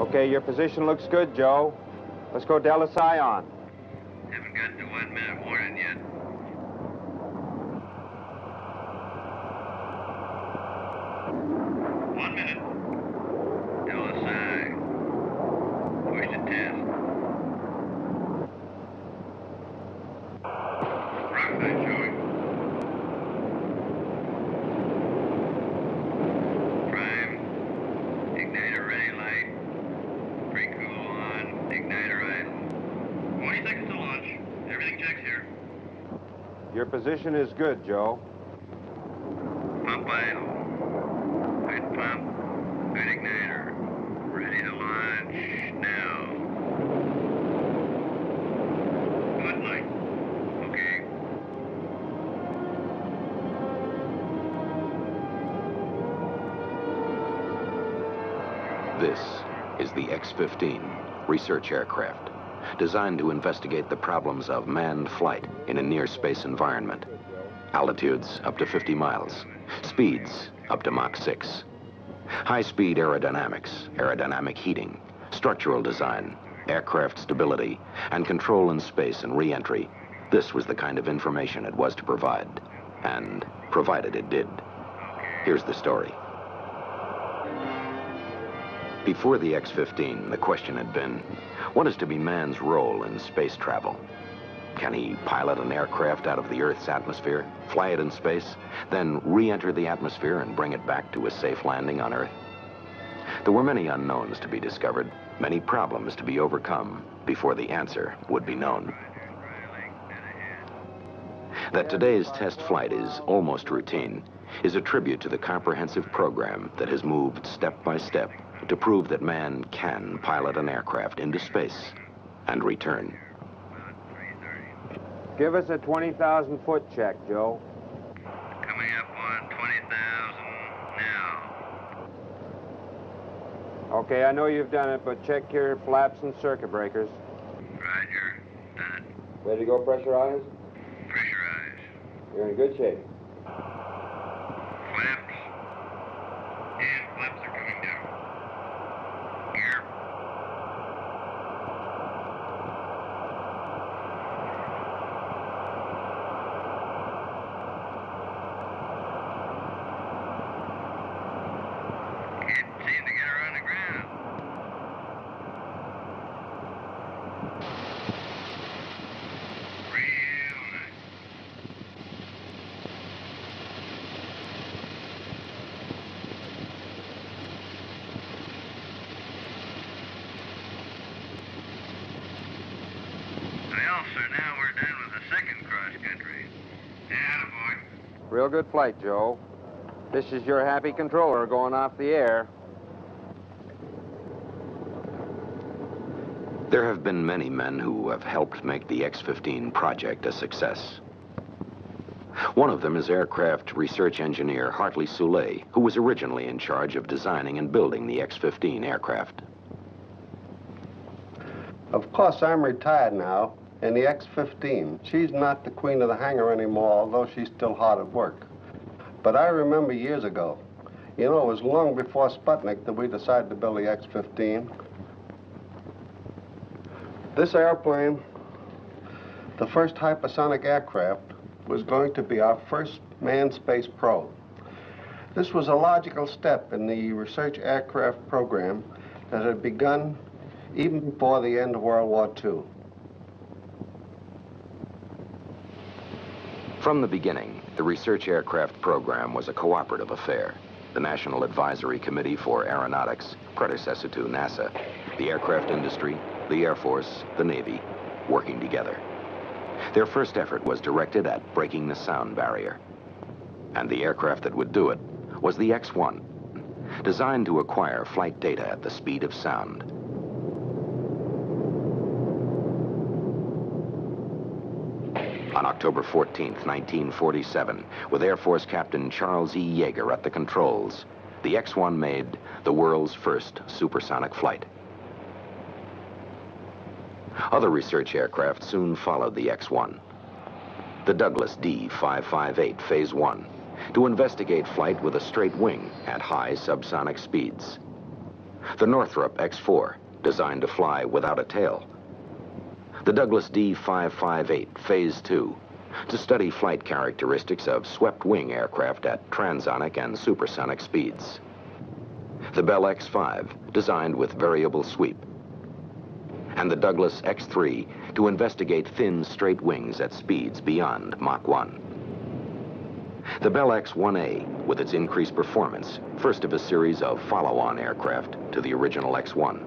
Okay, your position looks good, Joe. Let's go Delta Scion. Haven't got the 1 minute warning yet. One minute. Delta Sci. Push to test. Rock light showing. Prime. Igniter ready light. Pre-cool on. Igniter idle. 20 seconds to launch. Everything checks here. Your position is good, Joe. Pump idle. Good pump. Good igniter. Ready to launch now. Good light. Okay. This is the X-15 research aircraft, designed to investigate the problems of manned flight in a near-space environment. Altitudes up to 50 miles, speeds up to Mach 6. High-speed aerodynamics, aerodynamic heating, structural design, aircraft stability, and control in space and re-entry. This was the kind of information it was to provide, and provided it did. Here's the story. Before the X-15, the question had been, what is to be man's role in space travel? Can he pilot an aircraft out of the Earth's atmosphere, fly it in space, then re-enter the atmosphere and bring it back to a safe landing on Earth? There were many unknowns to be discovered, many problems to be overcome before the answer would be known. That today's test flight is almost routine is a tribute to the comprehensive program that has moved step by step to prove that man can pilot an aircraft into space and return. Give us a 20,000-foot check, Joe. Coming up on 20,000 now. Okay, I know you've done it, but check your flaps and circuit breakers. Roger. Done. Ready to go pressurize? Pressurize. You're in good shape. Flaps. And flaps are coming down. Gear. Can't seem to get her on the ground. Real nice. Well, sir, now we're done with the second cross country. Yeah, boy. Real good flight, Joe. This is your happy controller going off the air. There have been many men who have helped make the X-15 project a success. One of them is aircraft research engineer Hartley Soule, who was originally in charge of designing and building the X-15 aircraft. Of course, I'm retired now, and the X-15, she's not the queen of the hangar anymore, although she's still hard at work. But I remember years ago, you know, it was long before Sputnik that we decided to build the X-15. This airplane, the first hypersonic aircraft, was going to be our first manned space probe. This was a logical step in the research aircraft program that had begun even before the end of World War II. From the beginning, the research aircraft program was a cooperative affair. The National Advisory Committee for Aeronautics, predecessor to NASA, the aircraft industry, the Air Force, the Navy, working together. Their first effort was directed at breaking the sound barrier. And the aircraft that would do it was the X-1, designed to acquire flight data at the speed of sound. On October 14th, 1947, with Air Force Captain Charles E. Yeager at the controls, the X-1 made the world's first supersonic flight. Other research aircraft soon followed the X-1. The Douglas D-558 Phase 1, to investigate flight with a straight wing at high subsonic speeds. The Northrop X-4, designed to fly without a tail. The Douglas D-558, Phase 2, to study flight characteristics of swept-wing aircraft at transonic and supersonic speeds. The Bell X-5, designed with variable sweep. And the Douglas X-3, to investigate thin, straight wings at speeds beyond Mach 1. The Bell X-1A, with its increased performance, first of a series of follow-on aircraft to the original X-1.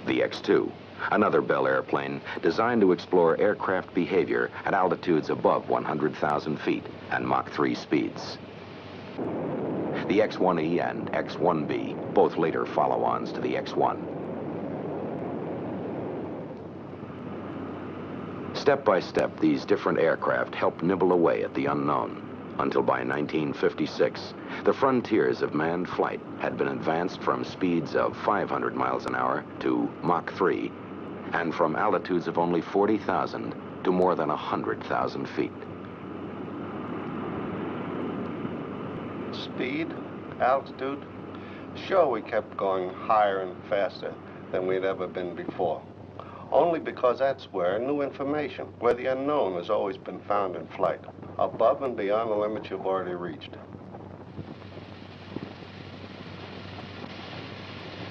The X-2, another Bell airplane designed to explore aircraft behavior at altitudes above 100,000 feet and Mach 3 speeds. The X-1E and X-1B, both later follow-ons to the X-1. Step by step, these different aircraft helped nibble away at the unknown, until by 1956, the frontiers of manned flight had been advanced from speeds of 500 miles an hour to Mach 3, and from altitudes of only 40,000 to more than 100,000 feet. Speed, altitude, sure we kept going higher and faster than we'd ever been before. Only because that's where new information, where the unknown has always been found in flight, above and beyond the limits you've already reached.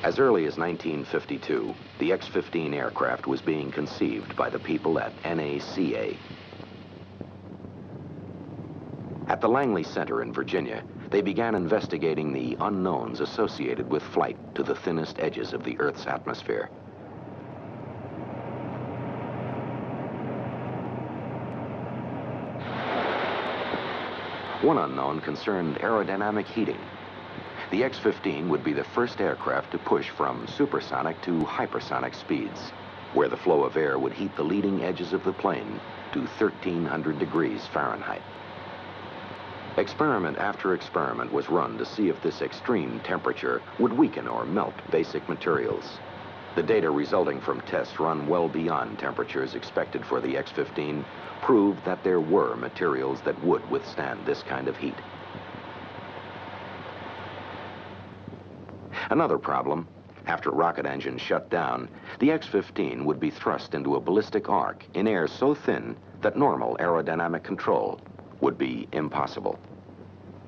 As early as 1952, the X-15 aircraft was being conceived by the people at NACA. At the Langley Center in Virginia, they began investigating the unknowns associated with flight to the thinnest edges of the Earth's atmosphere. One unknown concerned aerodynamic heating. The X-15 would be the first aircraft to push from supersonic to hypersonic speeds, where the flow of air would heat the leading edges of the plane to 1,300 degrees Fahrenheit. Experiment after experiment was run to see if this extreme temperature would weaken or melt basic materials. The data resulting from tests run well beyond temperatures expected for the X-15 proved that there were materials that would withstand this kind of heat. Another problem, after rocket engines shut down, the X-15 would be thrust into a ballistic arc in air so thin that normal aerodynamic control would be impossible.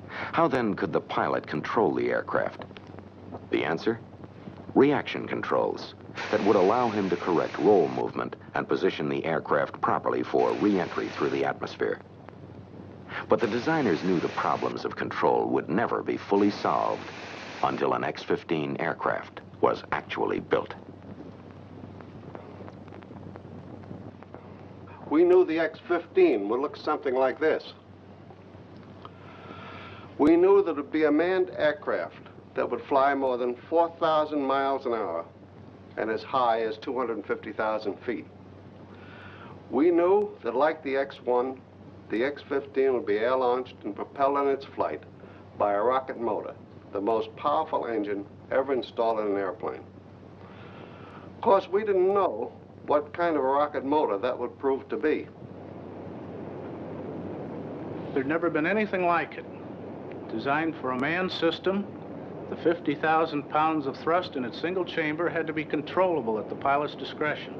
How then could the pilot control the aircraft? The answer? Reaction controls that would allow him to correct roll movement and position the aircraft properly for re-entry through the atmosphere. But the designers knew the problems of control would never be fully solved until an X-15 aircraft was actually built. We knew the X-15 would look something like this. We knew that it would be a manned aircraft that would fly more than 4,000 miles an hour and as high as 250,000 feet. We knew that like the X-1, the X-15 would be air-launched and propelled in its flight by a rocket motor, the most powerful engine ever installed in an airplane. Of course, we didn't know what kind of a rocket motor that would prove to be. There'd never been anything like it. Designed for a manned system, the 50,000 pounds of thrust in its single chamber had to be controllable at the pilot's discretion.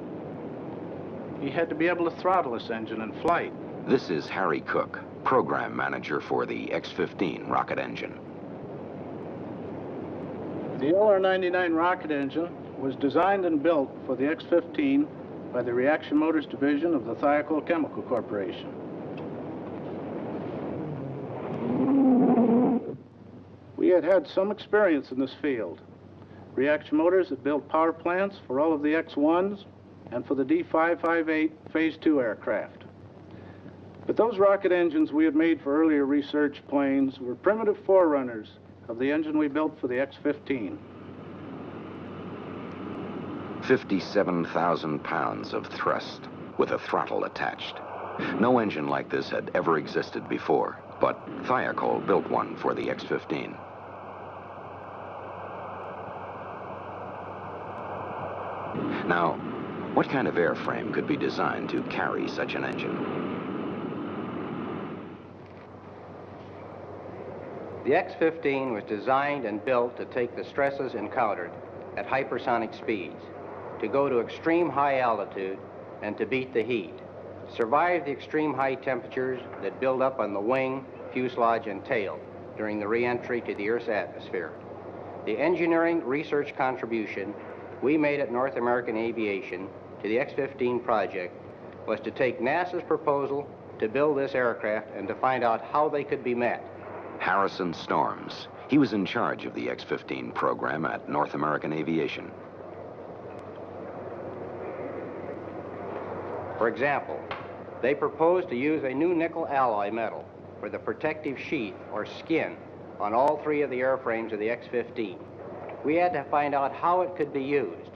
He had to be able to throttle this engine in flight. This is Harry Cook, program manager for the X-15 rocket engine. The LR-99 rocket engine was designed and built for the X-15 by the Reaction Motors Division of the Thiokol Chemical Corporation. We had had some experience in this field. Reaction Motors had built power plants for all of the X-1s and for the D-558 Phase 2 aircraft. But those rocket engines we had made for earlier research planes were primitive forerunners of the engine we built for the X-15. 57,000 pounds of thrust with a throttle attached. No engine like this had ever existed before, but Thiokol built one for the X-15. Now, what kind of airframe could be designed to carry such an engine? The X-15 was designed and built to take the stresses encountered at hypersonic speeds, to go to extreme high altitude, and to beat the heat, survive the extreme high temperatures that build up on the wing, fuselage, and tail during the re-entry to the Earth's atmosphere. The engineering research contribution we made at North American Aviation to the X-15 project was to take NASA's proposal to build this aircraft and to find out how they could be met. Harrison Storms. He was in charge of the X-15 program at North American Aviation. For example, they proposed to use a new nickel alloy metal for the protective sheath or skin on all three of the airframes of the X-15. We had to find out how it could be used.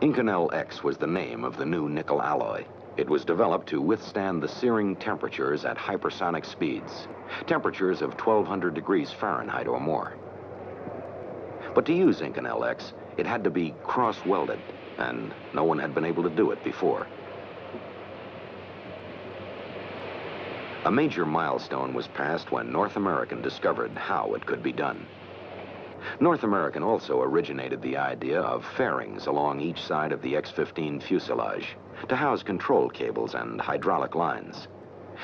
Inconel X was the name of the new nickel alloy. It was developed to withstand the searing temperatures at hypersonic speeds, temperatures of 1,200 degrees Fahrenheit or more. But to use Inconel X, it had to be cross-welded, and no one had been able to do it before. A major milestone was passed when North American discovered how it could be done. North American also originated the idea of fairings along each side of the X-15 fuselage to house control cables and hydraulic lines.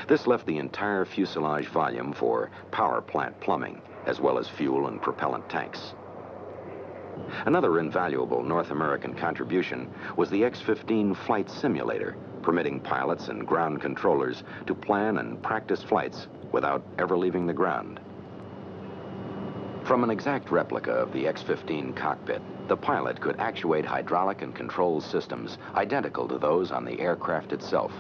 This left the entire fuselage volume for power plant plumbing, as well as fuel and propellant tanks. Another invaluable North American contribution was the X-15 flight simulator, permitting pilots and ground controllers to plan and practice flights without ever leaving the ground. From an exact replica of the X-15 cockpit, the pilot could actuate hydraulic and control systems identical to those on the aircraft itself.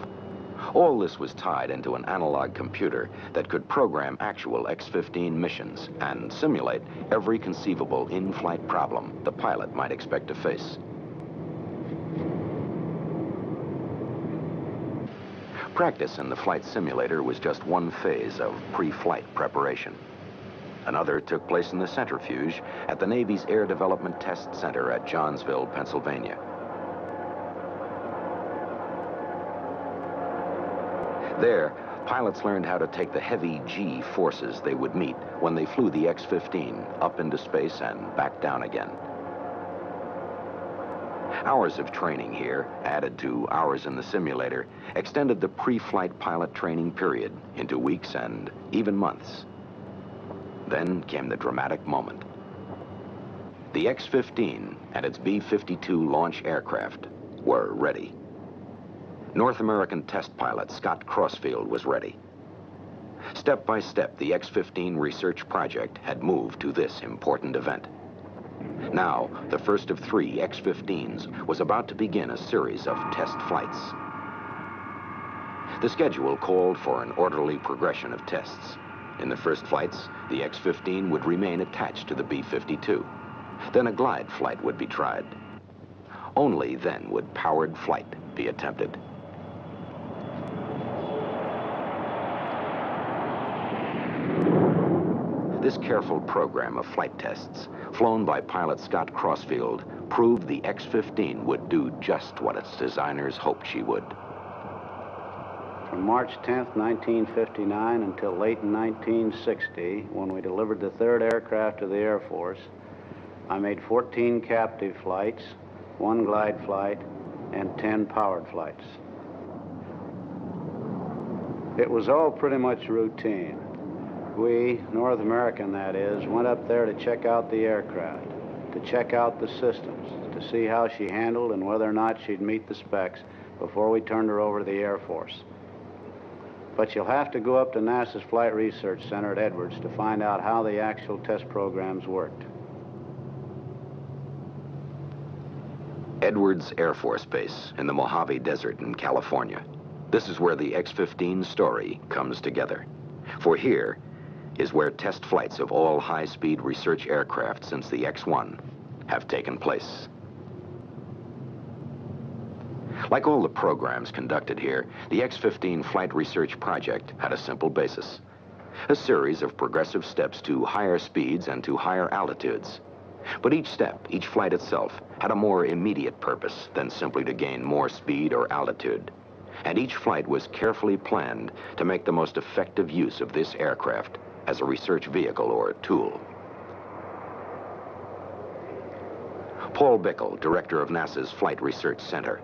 All this was tied into an analog computer that could program actual X-15 missions and simulate every conceivable in-flight problem the pilot might expect to face. Practice in the flight simulator was just one phase of pre-flight preparation. Another took place in the centrifuge at the Navy's Air Development Test Center at Johnsville, Pennsylvania. There, pilots learned how to take the heavy G forces they would meet when they flew the X-15 up into space and back down again. Hours of training here, added to hours in the simulator, extended the pre-flight pilot training period into weeks and even months. Then came the dramatic moment. The X-15 and its B-52 launch aircraft were ready. North American test pilot Scott Crossfield was ready. Step by step, the X-15 research project had moved to this important event. Now, the first of 3 X-15s was about to begin a series of test flights. The schedule called for an orderly progression of tests. In the first flights, the X-15 would remain attached to the B-52. Then a glide flight would be tried. Only then would powered flight be attempted. This careful program of flight tests, flown by pilot Scott Crossfield, proved the X-15 would do just what its designers hoped she would. From March 10th, 1959 until late in 1960, when we delivered the 3rd aircraft to the Air Force, I made 14 captive flights, 1 glide flight, and 10 powered flights. It was all pretty much routine. We, North American that is, went up there to check out the aircraft, to check out the systems, to see how she handled and whether or not she'd meet the specs before we turned her over to the Air Force. But you'll have to go up to NASA's Flight Research Center at Edwards to find out how the actual test programs worked. Edwards Air Force Base in the Mojave Desert in California. This is where the X-15 story comes together. For here is where test flights of all high-speed research aircraft since the X-1 have taken place. Like all the programs conducted here, the X-15 Flight Research Project had a simple basis. A series of progressive steps to higher speeds and to higher altitudes. But each step, each flight itself, had a more immediate purpose than simply to gain more speed or altitude. And each flight was carefully planned to make the most effective use of this aircraft as a research vehicle or tool. Paul Bickle, director of NASA's Flight Research Center.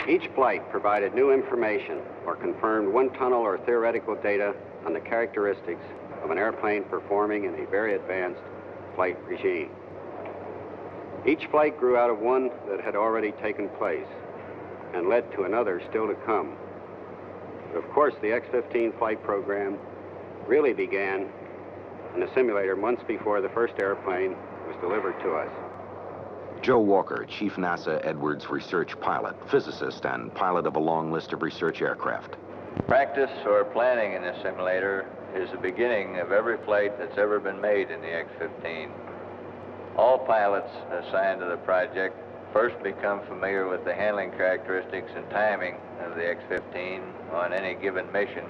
Each flight provided new information or confirmed one tunnel or theoretical data on the characteristics of an airplane performing in a very advanced flight regime. Each flight grew out of one that had already taken place and led to another still to come. But of course, the X-15 flight program really began in the simulator months before the first airplane was delivered to us. Joe Walker, Chief NASA Edwards research pilot, physicist, and pilot of a long list of research aircraft. Practice or planning in a simulator is the beginning of every flight that's ever been made in the X-15. All pilots assigned to the project first become familiar with the handling characteristics and timing of the X-15 on any given mission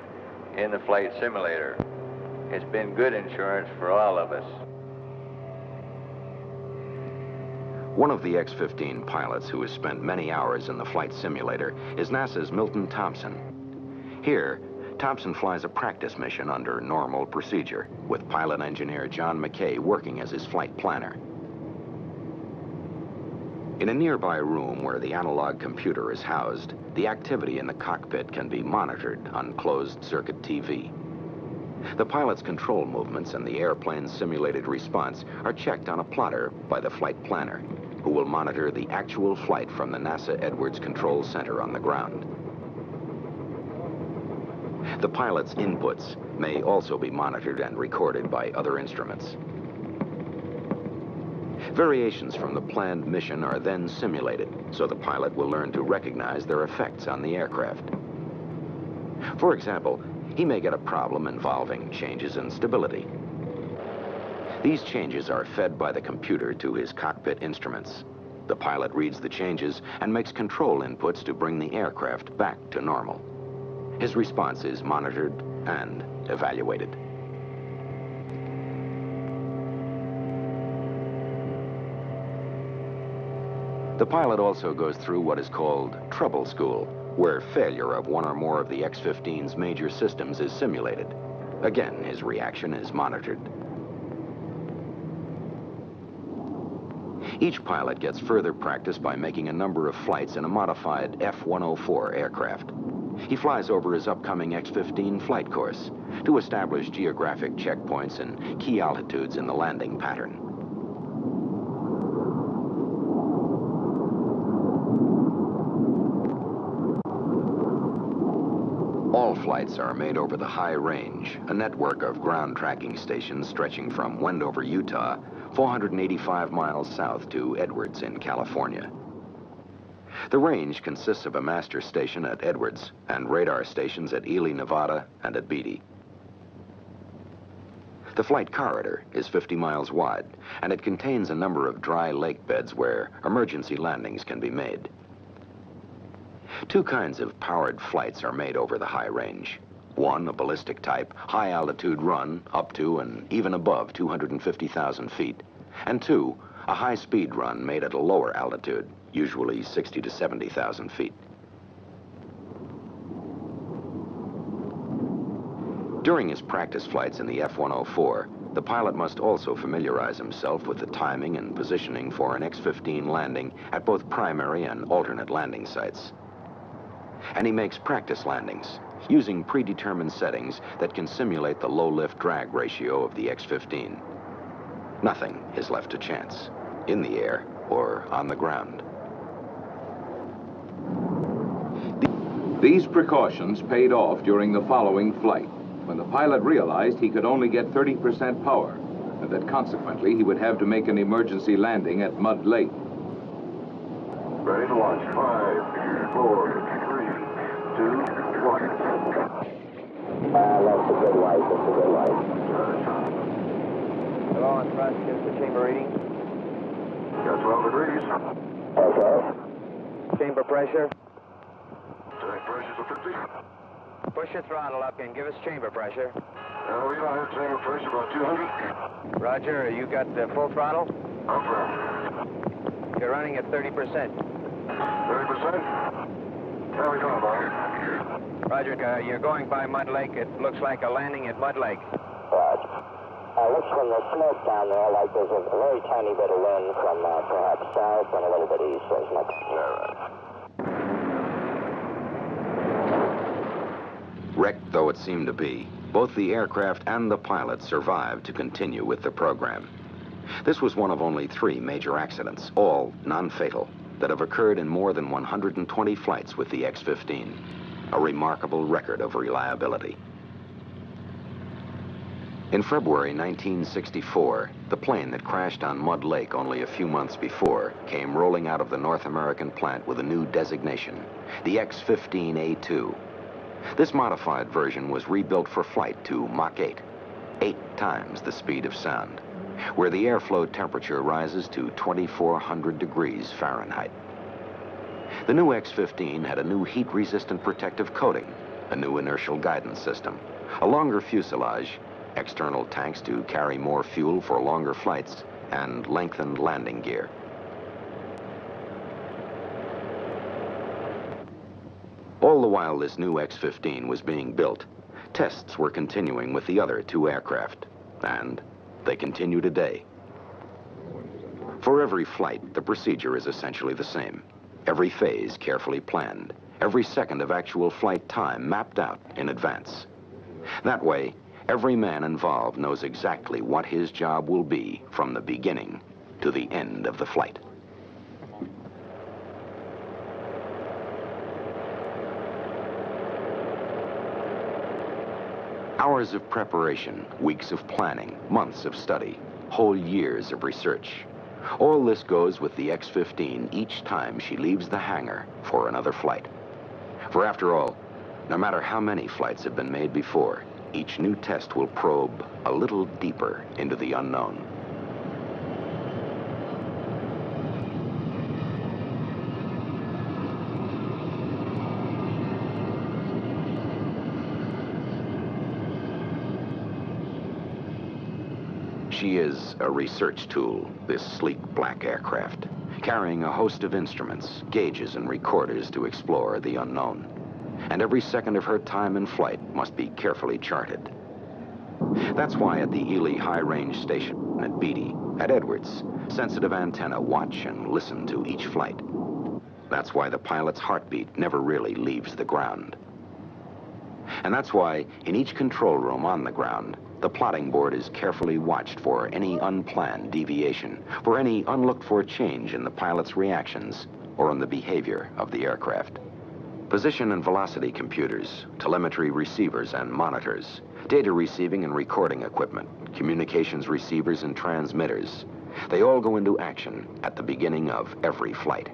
in the flight simulator. It's been good insurance for all of us. One of the X-15 pilots who has spent many hours in the flight simulator is NASA's Milton Thompson. Here, Thompson flies a practice mission under normal procedure, with pilot engineer John McKay working as his flight planner. In a nearby room where the analog computer is housed, the activity in the cockpit can be monitored on closed-circuit TV. The pilot's control movements and the airplane's simulated response are checked on a plotter by the flight planner, who will monitor the actual flight from the NASA Edwards Control Center on the ground. The pilot's inputs may also be monitored and recorded by other instruments. Variations from the planned mission are then simulated, so the pilot will learn to recognize their effects on the aircraft. For example, he may get a problem involving changes in stability. These changes are fed by the computer to his cockpit instruments. The pilot reads the changes and makes control inputs to bring the aircraft back to normal. His response is monitored and evaluated. The pilot also goes through what is called trouble school, where failure of one or more of the X-15's major systems is simulated. Again, his reaction is monitored. Each pilot gets further practice by making a number of flights in a modified F-104 aircraft. He flies over his upcoming X-15 flight course to establish geographic checkpoints and key altitudes in the landing pattern. All flights are made over the High Range, a network of ground tracking stations stretching from Wendover, Utah, 485 miles south to Edwards in California. The range consists of a master station at Edwards and radar stations at Ely, Nevada, and at Beatty. The flight corridor is 50 miles wide, and it contains a number of dry lake beds where emergency landings can be made. Two kinds of powered flights are made over the High Range. One, a ballistic type, high-altitude run up to and even above 250,000 feet. And two, a high-speed run made at a lower altitude, usually 60 to 70,000 feet. During his practice flights in the F-104, the pilot must also familiarize himself with the timing and positioning for an X-15 landing at both primary and alternate landing sites. And he makes practice landings, using predetermined settings that can simulate the low lift drag ratio of the X-15. Nothing is left to chance, in the air or on the ground. These precautions paid off during the following flight, when the pilot realized he could only get 30% power, and that consequently he would have to make an emergency landing at Mud Lake. Ready to launch. 5, 4, 3, 2, 1. That's a good light, that's a good light. Hello, on thrust, give us the chamber reading. Got 12 degrees. Okay. Chamber pressure. Tank pressure's at 50. Push your throttle up and give us chamber pressure. We don't have chamber pressure, about 200. Roger, you got the full throttle? Up front. You're running at 30%. 30%? How are we doing, Bob? Roger, you're going by Mud Lake. It looks like a landing at Mud Lake. Roger. Looks from the smoke down there like there's a very tiny bit of wind from perhaps south and a little bit east. There's nothing. Wrecked though it seemed to be, both the aircraft and the pilot survived to continue with the program. This was one of only 3 major accidents, all non-fatal, that have occurred in more than 120 flights with the X-15, a remarkable record of reliability. In February 1964, the plane that crashed on Mud Lake only a few months before came rolling out of the North American plant with a new designation, the X-15A2. This modified version was rebuilt for flight to Mach 8, 8 times the speed of sound, where the airflow temperature rises to 2,400 degrees Fahrenheit. The new X-15 had a new heat-resistant protective coating, a new inertial guidance system, a longer fuselage, external tanks to carry more fuel for longer flights, and lengthened landing gear. All the while this new X-15 was being built, tests were continuing with the other 2 aircraft, and they continue today. For every flight, the procedure is essentially the same. Every phase carefully planned, every second of actual flight time mapped out in advance. That way, every man involved knows exactly what his job will be from the beginning to the end of the flight. Hours of preparation, weeks of planning, months of study, whole years of research. All this goes with the X-15 each time she leaves the hangar for another flight. For after all, no matter how many flights have been made before, each new test will probe a little deeper into the unknown. She is a research tool, this sleek black aircraft, carrying a host of instruments, gauges, and recorders to explore the unknown. And every second of her time in flight must be carefully charted. That's why at the Ely High Range Station, at Beatty, at Edwards, sensitive antenna watch and listen to each flight. That's why the pilot's heartbeat never really leaves the ground. And that's why in each control room on the ground, the plotting board is carefully watched for any unplanned deviation, for any unlooked-for change in the pilot's reactions or in the behavior of the aircraft. Position and velocity computers, telemetry receivers and monitors, data receiving and recording equipment, communications receivers and transmitters, they all go into action at the beginning of every flight.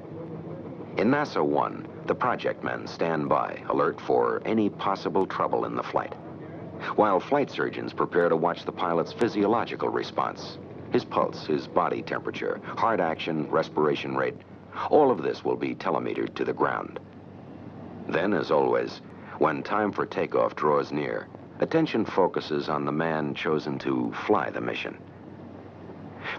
In NASA 1, the project men stand by, alert for any possible trouble in the flight, while flight surgeons prepare to watch the pilot's physiological response, his pulse, his body temperature, heart action, respiration rate. All of this will be telemetered to the ground. Then, as always, when time for takeoff draws near, attention focuses on the man chosen to fly the mission.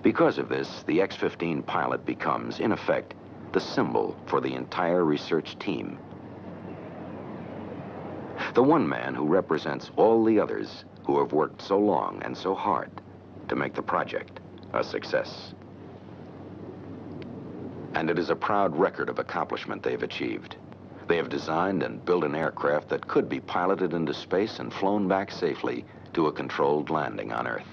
Because of this, the X-15 pilot becomes, in effect, the symbol for the entire research team. The one man who represents all the others who have worked so long and so hard to make the project a success. And it is a proud record of accomplishment they've achieved. They have designed and built an aircraft that could be piloted into space and flown back safely to a controlled landing on Earth.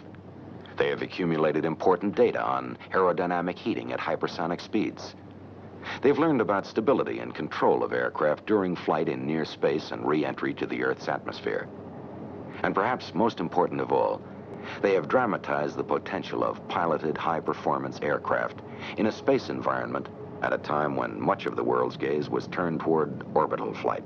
They have accumulated important data on aerodynamic heating at hypersonic speeds. They've learned about stability and control of aircraft during flight in near space and re-entry to the Earth's atmosphere. And perhaps most important of all, they have dramatized the potential of piloted high-performance aircraft in a space environment at a time when much of the world's gaze was turned toward orbital flight.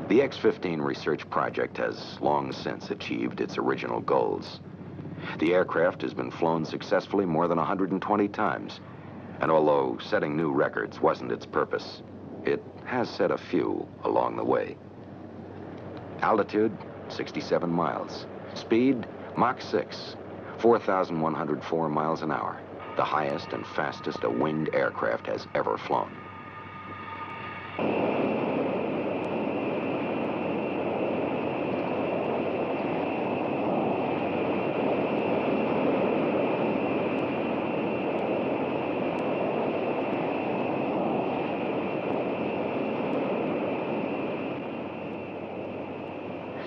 The X-15 research project has long since achieved its original goals. The aircraft has been flown successfully more than 120 times, and although setting new records wasn't its purpose, it has set a few along the way. Altitude, 67 miles. Speed, Mach 6, 4,104 miles an hour, the highest and fastest a winged aircraft has ever flown.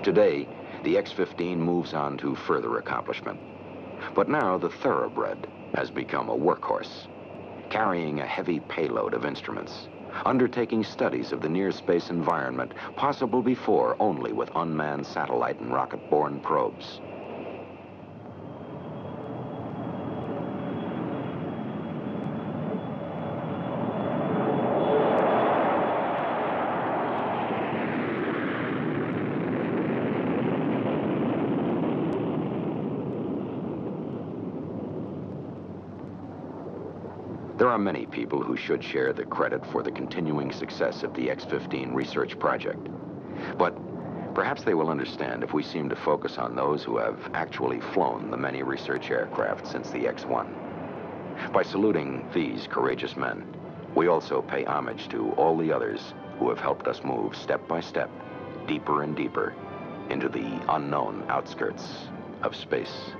Today, the X-15 moves on to further accomplishment. But now the Thoroughbred has become a workhorse, carrying a heavy payload of instruments, undertaking studies of the near-space environment possible before only with unmanned satellite and rocket-borne probes. There are many people who should share the credit for the continuing success of the X-15 research project. But perhaps they will understand if we seem to focus on those who have actually flown the many research aircraft since the X-1. By saluting these courageous men, we also pay homage to all the others who have helped us move step by step, deeper and deeper, into the unknown outskirts of space.